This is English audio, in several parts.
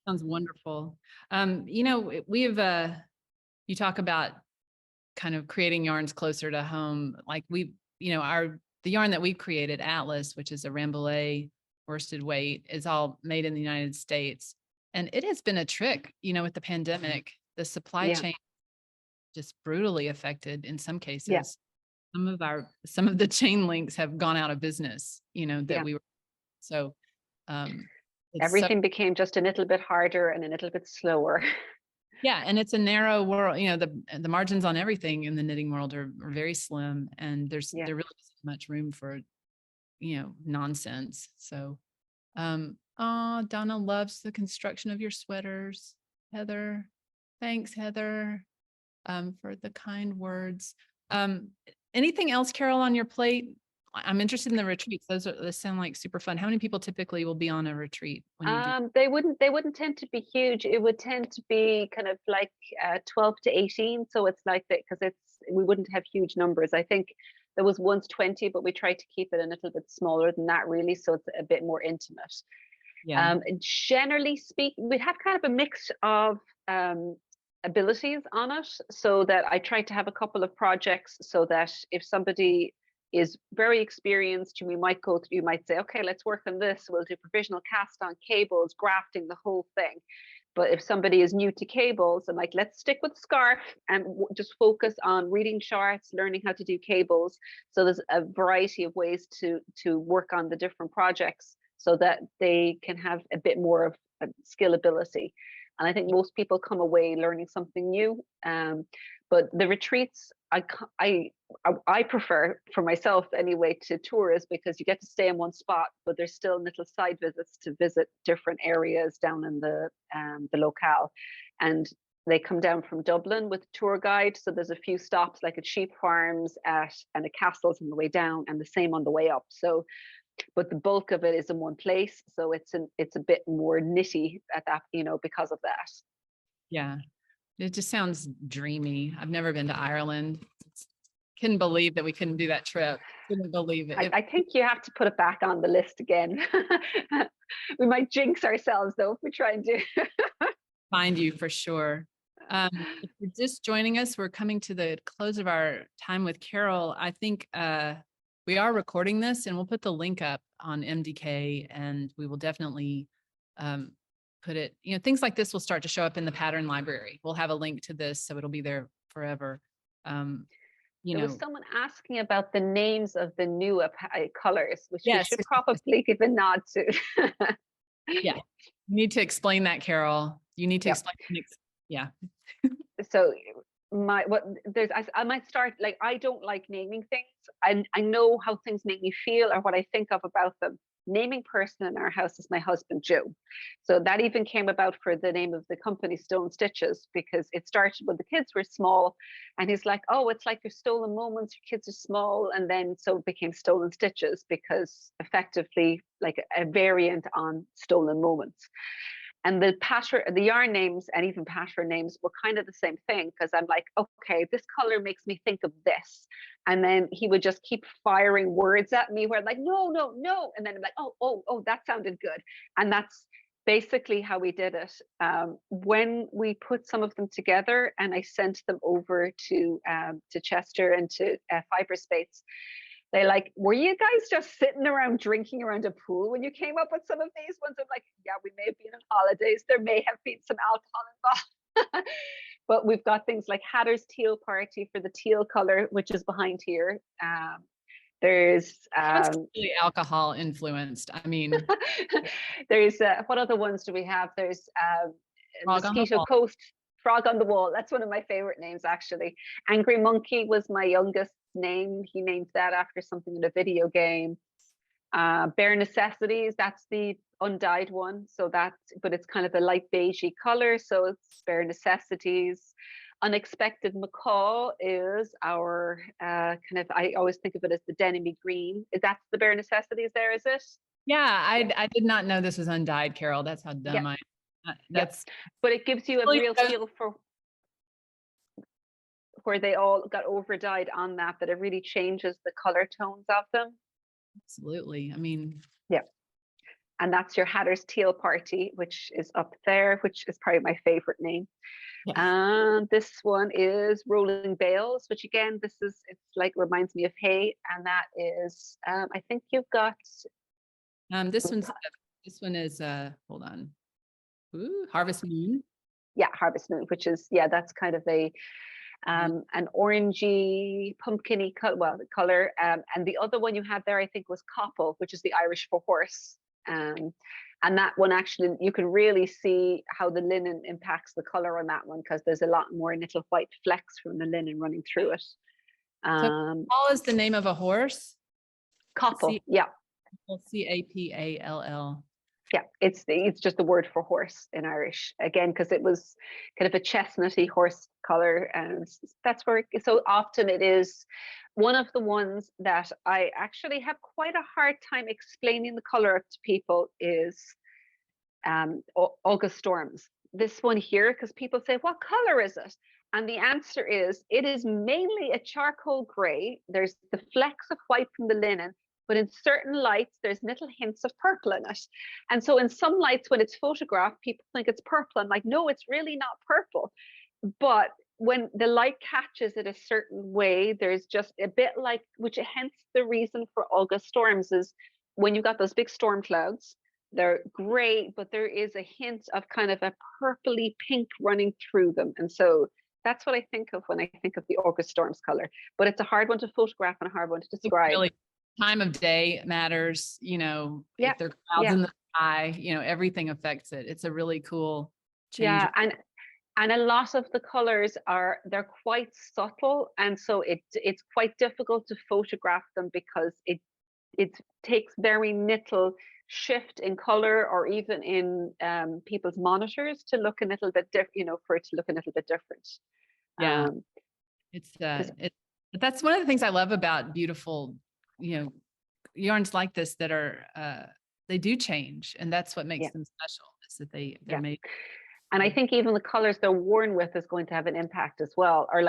Sounds wonderful. We've you talk about kind of creating yarns closer to home. Like the yarn that we've created, Atlas, which is a Rambouillet worsted weight, is all made in the United States. And it has been a trick, with the pandemic, the supply Yeah, chain just brutally affected in some yeah, cases. Some of the chain links have gone out of business, that yeah. we were so it's so Everything became just a little bit harder and a little bit slower. yeah, and it's a narrow world. The margins on everything in the knitting world are very slim, and Yeah. there really isn't much room for nonsense. So, Donna loves the construction of your sweaters. Heather, thanks, Heather, for the kind words. Um, Anything else, Carol, on your plate? I'm interested in the retreats. Those sound like super fun. How many people typically will be on a retreat when you do? They wouldn't tend to be huge. It would tend to be kind of like 12 to 18. So it's like that because we wouldn't have huge numbers. I think there was once 20, but we tried to keep it a little bit smaller than that, really. So it's a bit more intimate. Yeah. Generally speaking, we have kind of a mix of abilities on it, so that I try to have a couple of projects so that if somebody is very experienced, you might say, okay, let's work on this. We'll do provisional cast on cables, grafting, the whole thing. But if somebody is new to cables, I'm like, let's stick with scarf and just focus on reading charts, learning how to do cables. So there's a variety of ways to work on the different projects so that they can have a bit more of a skill ability. And I think most people come away learning something new. But the retreats, I prefer for myself anyway to tours, because you get to stay in one spot, but there's still little side visits to visit different areas down in the locale. And they come down from Dublin with a tour guide. So there's a few stops like at sheep farms and at castles on the way down, and the same on the way up. So but the bulk of it is in one place, so it's a bit more nitty at that, because of that. Yeah. It just sounds dreamy. I've never been to Ireland. Couldn't believe that we couldn't do that trip. Couldn't believe it. I think you have to put it back on the list again. We might jinx ourselves though if we try and do. Find you for sure. If you're just joining us, we're coming to the close of our time with Carol. I think we are recording this, and we'll put the link up on MDK, and we will definitely put it, things like this will start to show up in the pattern library. We'll have a link to this, so it'll be there forever. There was someone asking about the names of the new colors, which we Yes. should probably give a nod to. Yeah. You need to explain that, Carol. You need to Yep. explain. Yeah. So I might start, like, I don't like naming things. I know how things make me feel or what I think of about them. Naming person in our house is my husband Joe. So that even came about for the name of the company, Stone Stitches, because it started when the kids were small, and he's like, oh, it's like your stolen moments, your kids are small. And then so it became Stolen Stitches, because effectively like a variant on stolen moments. And the yarn names and even pattern names were kind of the same thing, because I'm like, okay, this color makes me think of this. And then he would just keep firing words at me where I'm like, no, no, no. And then I'm like, oh, that sounded good. And that's basically how we did it. When we put some of them together and I sent them over to Chester and to Fiberspace, they like, were you guys just sitting around drinking around a pool when you came up with some of these ones? I'm like, yeah, we may have been on holidays. There may have been some alcohol involved. But we've got things like Hatter's Teal Party for the teal color, which is behind here. There's really alcohol influenced. I mean, there's what other ones do we have? There's Mosquito the Coast, Frog on the Wall. That's one of my favorite names, actually. Angry Monkey was my youngest name. He named that after something in a video game. Bare Necessities, that's the undyed one. So but it's kind of a light beigey color. So it's Bare Necessities. Unexpected Macaw is our I always think of it as the Denemy Green. That's the Bare Necessities there, is it? Yeah, I did not know this was undyed, Carol. That's how dumb Yeah. that's But it gives you a real feel for where they all got over dyed on that it really changes the color tones of them. absolutely. I mean, Yeah. and that's your Hatter's Teal Party, which is up there, which is probably my favorite name. Yes. And this one is Rolling Bales, which again, it's like reminds me of hay, and that is I think you've got This one is hold on. Ooh, Harvest Moon. yeah, Harvest Moon, which is that's kind of a an orangey, pumpkiny color. And the other one you had there, I think, was Copple, which is the Irish for horse. And that one actually, you can really see how the linen impacts the color on that one, because there's a lot more little white flecks from the linen running through it. So Paul is the name of a horse. Copple, yeah. Capall. Yeah, it's just the word for horse in Irish, again, because it was kind of a chestnutty horse color, and that's where so often it is one of the ones that I actually have quite a hard time explaining the color of to people is August Storms. This one here, because people say, what color is it? And the answer is, it is mainly a charcoal gray. There's the flecks of white from the linen, but in certain lights, there's little hints of purple in it. And so in some lights, when it's photographed, people think it's purple. I'm like, no, it's really not purple. But when the light catches it a certain way, there's just a bit like, which hence the reason for August Storms is when you've got those big storm clouds, they're gray, but there is a hint of kind of a purpley pink running through them. And so that's what I think of when I think of the August Storms color. But it's a hard one to photograph and a hard one to describe. Really, time of day matters, if there are clouds in the sky, everything affects it. It's a really cool change. Yeah, and a lot of the colors they're quite subtle, and so it's quite difficult to photograph them because it takes very little shift in color or even in people's monitors to look a little bit different, for it to look a little bit different. Yeah, that's one of the things I love about beautiful, yarns like this that are they do change, and that's what makes them special, is that they're made. And I think even the colors they're worn with is going to have an impact as well, or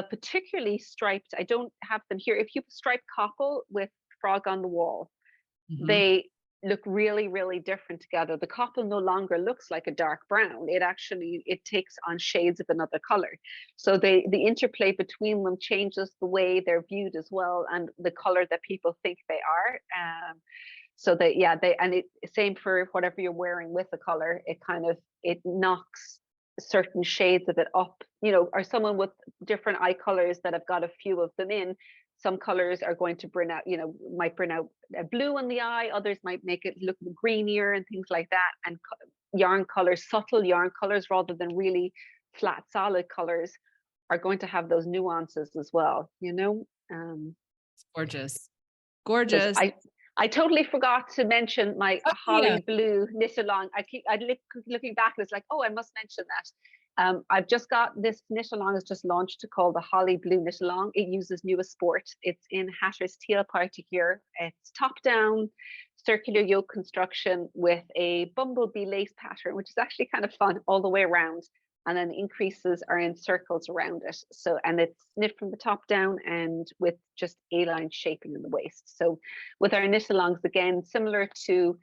particularly striped. I don't have them here. If you stripe Copple with Frog on the Wall, they look really, really different together. The Copple no longer looks like a dark brown. It takes on shades of another color. So the interplay between them changes the way they're viewed as well, and the color that people think they are. So same for whatever you're wearing with the color, it knocks certain shades of it up, or someone with different eye colors that have got a few of them in. Some colors are going to might bring out a blue in the eye. Others might make it look greenier and things like that. And yarn colors, subtle yarn colors, rather than really flat, solid colors, are going to have those nuances as well. It's gorgeous, gorgeous. I totally forgot to mention my holly blue knit along. I looking back, and it's like, oh, I must mention that. I've just got this knit along is just launched called the Holly Blue Knit Along. It uses Newest Sport. It's in Hatter's Teal Party here. It's top down circular yoke construction with a bumblebee lace pattern, which is actually kind of fun all the way around. And then the increases are in circles around it. So, and it's knit from the top down and with just A-line shaping in the waist. So with our knit alongs, again, similar to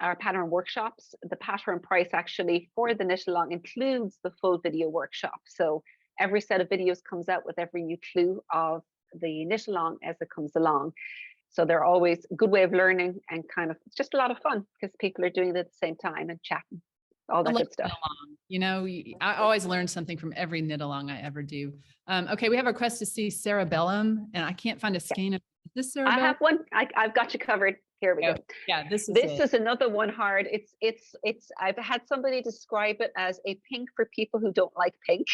our pattern workshops, the pattern price actually for the knit along includes the full video workshop. So every set of videos comes out with every new clue of the knit along as it comes along. So they're always a good way of learning, and kind of just a lot of fun because people are doing it at the same time and chatting. All that good stuff. I always learn something from every knit along I ever do. Okay, we have a request to see Cerebellum, and I can't find a skein of this Cerebellum. I have one. I've got you covered. Here we go. Yeah, this is another one hard. It's I've had somebody describe it as a pink for people who don't like pink,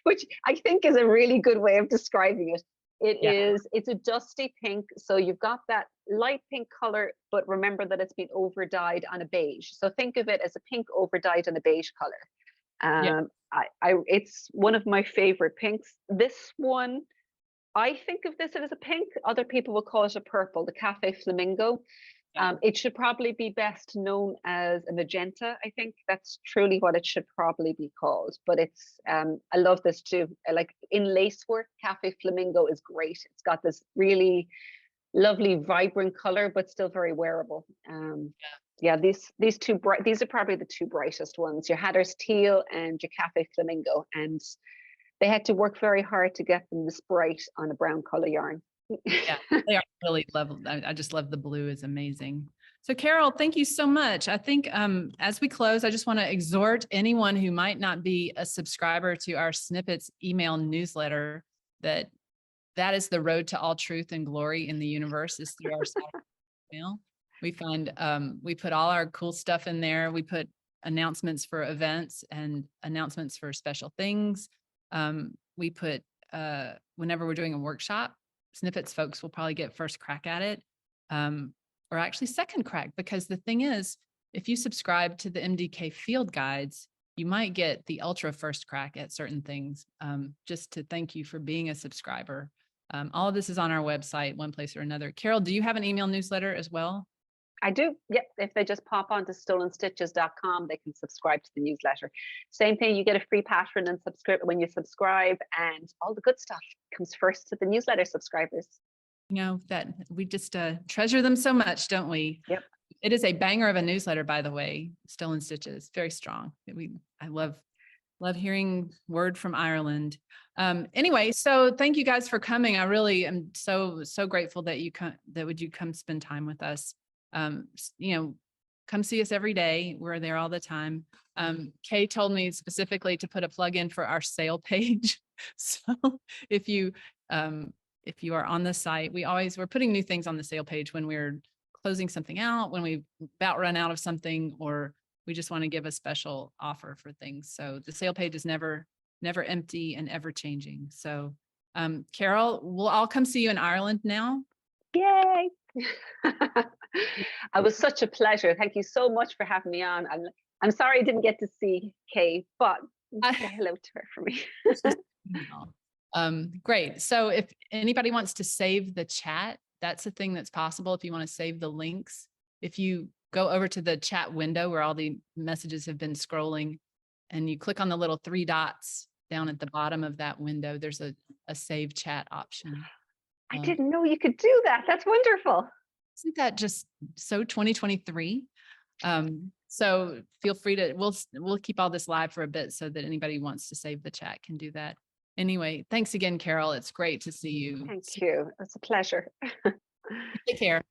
which I think is a really good way of describing it. It's a dusty pink. So you've got that light pink color, but remember that it's been over dyed on a beige. So think of it as a pink over dyed on a beige color. It's one of my favorite pinks. This one, I think of this as a pink. Other people will call it a purple, the Cafe Flamingo. It should probably be best known as a magenta. I think that's truly what it should probably be called. But it's, I love this too. Like in lace work, Cafe Flamingo is great. It's got this really lovely, vibrant color, but still very wearable. Yeah, these two bright, these are probably the two brightest ones. Your Hatter's Teal and your Cafe Flamingo, and they had to work very hard to get them this bright on a brown color yarn. Yeah, they are really lovely. I just love the blue is amazing. So Carol, thank you so much. I think as we close, I just want to exhort anyone who might not be a subscriber to our Snippets email newsletter that that is the road to all truth and glory in the universe is through our Saturday email. We find we put all our cool stuff in there. We put announcements for events and announcements for special things. We put whenever we're doing a workshop, Snippets folks will probably get first crack at it, or actually second crack, because the thing is, if you subscribe to the MDK field guides, you might get the ultra first crack at certain things. Just to thank you for being a subscriber. All of this is on our website, one place or another. Carol, do you have an email newsletter as well? I do. Yep. If they just pop onto stolenstitches.com, they can subscribe to the newsletter. Same thing, you get a free patron and subscribe when you subscribe, and all the good stuff comes first to the newsletter subscribers. You know, that we just treasure them so much, don't we? Yep. It is a banger of a newsletter, by the way, Stolen Stitches, very strong. I love hearing word from Ireland. Anyway, so thank you guys for coming. I really am so grateful that you would you come spend time with us. You know, come see us every day. We're there all the time. Kay told me specifically to put a plug in for our sale page. So if you are on the site, we're putting new things on the sale page when we're closing something out, when we about run out of something, or we just want to give a special offer for things. So the sale page is never empty and ever changing. So Carol, we'll all come see you in Ireland now. Yay. It was such a pleasure. Thank you so much for having me on. I'm sorry I didn't get to see Kay, but say hello to her for me. Great. So if anybody wants to save the chat, that's a thing that's possible. If you want to save the links, if you go over to the chat window where all the messages have been scrolling and you click on the little 3 dots down at the bottom of that window, there's a save chat option. I didn't know you could do that. That's wonderful. Isn't that just so 2023? So feel free to, we'll keep all this live for a bit so that anybody who wants to save the chat can do that. Anyway, thanks again, Carol. It's great to see you. Thank you. It's a pleasure. Take care.